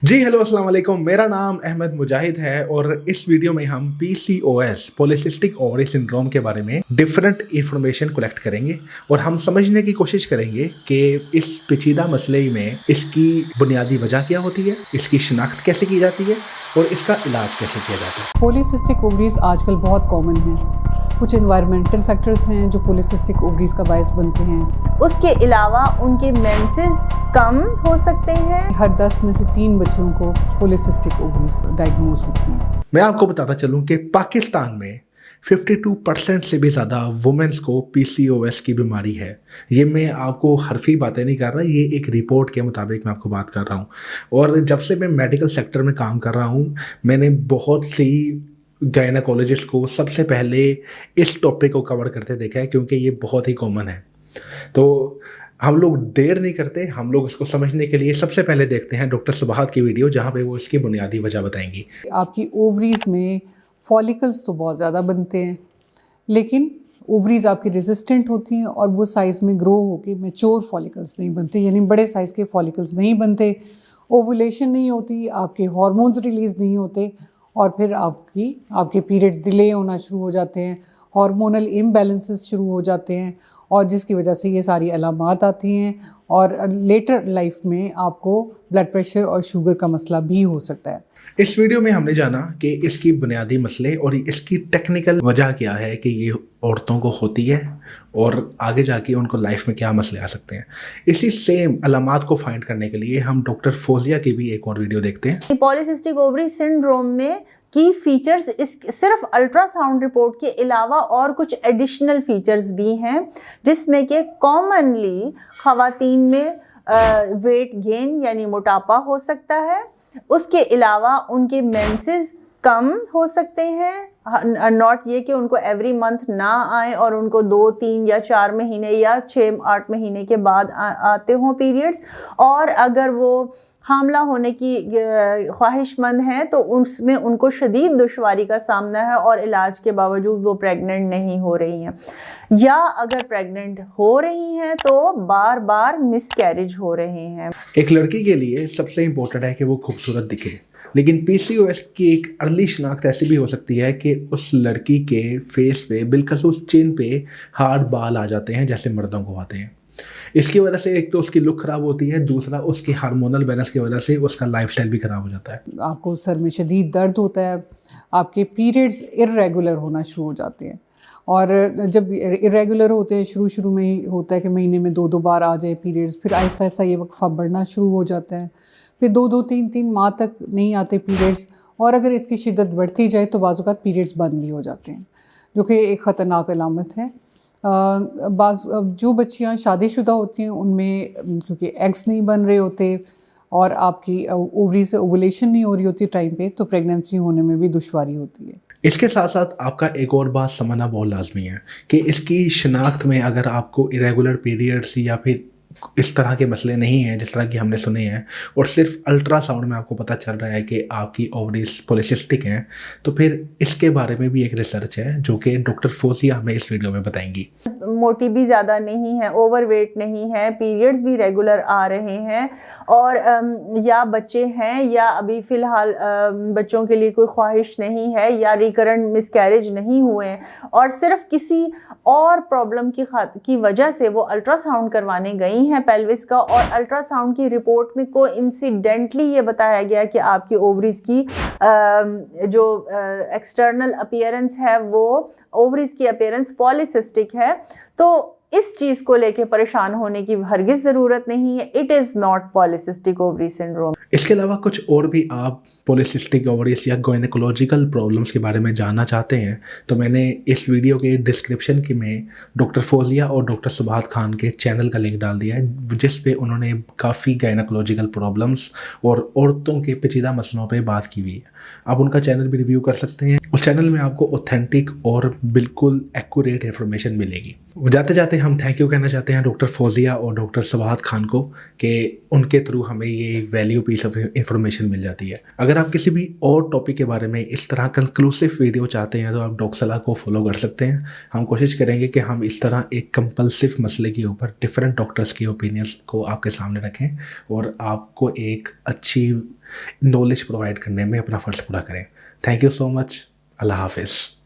जी hello अस्सलाम वालेकुम। मेरा नाम अहमद मुजाहिद है और इस वीडियो में हम PCOS पॉलीसिस्टिक ओवरी सिंड्रोम के बारे में डिफरेंट इंफॉर्मेशन कलेक्ट करेंगे और हम समझने की कोशिश करेंगे कि इस पेचीदा मसले में इसकी बुनियादी वजह क्या होती है, इसकी शिनाख्त कैसे की जाती है और इसका इलाज कैसे किया जाता है। पॉलीसिस्टिक ओवरीज आजकल बहुत कॉमन हैं। कुछ एनवायरमेंटल फैक्टर्स हैं जो पॉलीसिस्टिक ओवरीज का बायस बनते हैं। उसके अलावा उनके मेंसेस कम हो सकते हैं। हर 10 में से 3 बच्चों को पॉलीसिस्टिक ओवरीज डायग्नोज होती हैं। मैं आपको बताता चलूँ कि पाकिस्तान में 52% से भी ज़्यादा वुमेन्स को PCOS की बीमारी है। ये मैं आपको हरफी बातें नहीं कर रहा, ये एक रिपोर्ट के मुताबिक मैं आपको बात कर रहा हूँ। और जब से मैं मेडिकल सेक्टर में काम कर रहा हूँ, मैंने बहुत सी गायनेकोलॉजिस्ट को सबसे पहले इस टॉपिक को कवर करते देखा है, क्योंकि ये बहुत ही कॉमन है। तो हम लोग देर नहीं करते, हम लोग इसको समझने के लिए सबसे पहले देखते हैं डॉक्टर सुबहात की वीडियो, जहाँ पे वो इसकी बुनियादी वजह बताएंगी। आपकी ओवरीज में फॉलिकल्स तो बहुत ज़्यादा बनते हैं, लेकिन ओवरीज आपकी रेजिस्टेंट होती हैं और वो साइज़ में ग्रो होकर मैच्योर फॉलिकल्स नहीं बनते, यानी बड़े साइज़ के फॉलिकल्स नहीं बनते। ओवुलेशन नहीं होती, आपके हार्मोन्स रिलीज़ नहीं होते और फिर आपके पीरियड्स डिले होना शुरू हो जाते हैं, हार्मोनल इम्बैलेंसेस शुरू हो जाते हैं और जिसकी वजह से ये सारी अलामात आती हैं और लेटर लाइफ में आपको ब्लड प्रेशर और शुगर का मसला भी हो सकता है। इस वीडियो में हमने जाना कि इसकी बुनियादी मसले और इसकी टेक्निकल वजह क्या है कि ये औरतों को होती है और आगे जाके उनको लाइफ में क्या मसले आ सकते हैं। इसी सेम अलामात को फाइंड करने के लिए हम डॉक्टर फोजिया की भी एक और वीडियो देखते हैं। पॉलीसिस्टिक ओवरी सिंड्रोम में की फीचर्स सिर्फ अल्ट्रासाउंड रिपोर्ट के अलावा और कुछ एडिशनल फीचर्स भी हैं, जिसमें कि कॉमनली खवातीन में वेट गेन यानी मोटापा हो सकता है। उसके अलावा उनके मेंसेस कम हो सकते हैं, नॉट ये कि उनको एवरी मंथ ना आए और उनको 2, 3 या 4 महीने या 6-8 महीने के बाद आते हों पीरियड्स। और अगर वो हामला होने की ख्वाहिशमंद हैं तो उसमें उनको शदीद दुश्वारी का सामना है और इलाज के बावजूद वो प्रेग्नेंट नहीं हो रही हैं, या अगर प्रेग्नेंट हो रही हैं तो बार बार मिसकैरेज हो रहे हैं। एक लड़की के लिए सबसे इम्पोर्टेंट है कि वो खूबसूरत दिखे, लेकिन PCOS की एक अर्ली शनाख्त ऐसी भी हो सकती है कि उस लड़की के फेस पे बिलखसूस चिन पे हार्ड बाल आ जाते हैं जैसे मर्दों को आते हैं। इसकी वजह से एक तो उसकी लुक ख़राब होती है, दूसरा उसकी हार्मोनल बैलेंस की वजह से उसका लाइफस्टाइल भी ख़राब हो जाता है। आपको सर में शदीद दर्द होता है, आपके पीरियड्स इर्रेगुलर होना शुरू हो जाते हैं और जब इरेगुलर होते हैं शुरू में ही होता है कि महीने में 2-2 बार आ जाए पीरियड्स, फिर आहिस्ता आहिस्ता ये वक्फा बढ़ना शुरू हो जाता है, फिर 2-2, 3-3 माह तक नहीं आते पीरियड्स और अगर इसकी शिद्दत बढ़ती जाए तो बाज़ औक़ात पीरियड्स बंद भी हो जाते हैं, जो कि एक ख़तरनाक अलामत है। जो बच्चियाँ शादीशुदा होती हैं उनमें क्योंकि एग्स नहीं बन रहे होते और आपकी ओवरी से ओवुलेशन नहीं हो रही होती टाइम पे, तो प्रेगनेंसी होने में भी दुश्वारी होती है। इसके साथ साथ आपका एक और बात समझना बहुत लाजमी है कि इसकी शिनाख्त में अगर आपको इरेगुलर पीरियड्स या फिर इस तरह के मसले नहीं हैं जिस तरह की हमने सुने हैं और सिर्फ अल्ट्रासाउंड में आपको पता चल रहा है कि आपकी ओवरीज पॉलीसिस्टिक हैं, तो फिर इसके बारे में भी एक रिसर्च है जो कि डॉक्टर फोजिया हमें इस वीडियो में बताएंगी। मोटी भी ज़्यादा नहीं है, ओवरवेट नहीं है, पीरियड्स भी रेगुलर आ रहे हैं और या बच्चे हैं या अभी फ़िलहाल बच्चों के लिए कोई ख्वाहिश नहीं है या रिकरेंट मिसकैरेज नहीं हुए हैं और सिर्फ किसी और प्रॉब्लम की वजह से वो अल्ट्रासाउंड करवाने गई हैं पेल्विस का, और अल्ट्रासाउंड की रिपोर्ट में कोइंसिडेंटली ये बताया गया कि आपकी ओवरीज की जो एक्सटर्नल अपीयरेंस है वो ओवरीज की अपीयरेंस पॉलीसिस्टिक है। तो इस चीज़ को लेके परेशान होने की हरगिज़ ज़रूरत नहीं है। It is not polycystic ovary syndrome. इसके अलावा कुछ और भी आप पॉलीसिस्टिक ओवरीज या गायनेकोलॉजिकल प्रॉब्लम्स के बारे में जानना चाहते हैं तो मैंने इस वीडियो के डिस्क्रिप्शन की में डॉक्टर फोजिया और डॉक्टर सुबहात खान के चैनल का लिंक डाल दिया है, जिस पे उन्होंने काफ़ी गायनेकोलॉजिकल प्रॉब्लम्स और औरतों के पेचीदा मसलों पे बात की हुई है। आप उनका चैनल भी रिव्यू कर सकते हैं। उस चैनल में आपको ऑथेंटिक और बिल्कुल एक्यूरेट इन्फॉर्मेशन मिलेगी। जाते जाते हम थैंक यू कहना चाहते हैं डॉक्टर फौजिया और डॉक्टर सवाहत खान को कि उनके थ्रू हमें ये एक वैल्यू पीस ऑफ इंफॉर्मेशन मिल जाती है। अगर आप किसी भी और टॉपिक के बारे में इस तरह कंक्लूसिव वीडियो चाहते हैं तो आप डॉक्टर सलाह को फॉलो कर सकते हैं। हम कोशिश करेंगे कि हम इस तरह एक कंपल्सिव मसले के ऊपर डिफरेंट डॉक्टर्स की ओपिनियंस को आपके सामने रखें और आपको एक अच्छी नॉलेज प्रोवाइड करने में अपना फ़र्ज़ पूरा करें। Thank you so much. अल्लाह हाफिज़।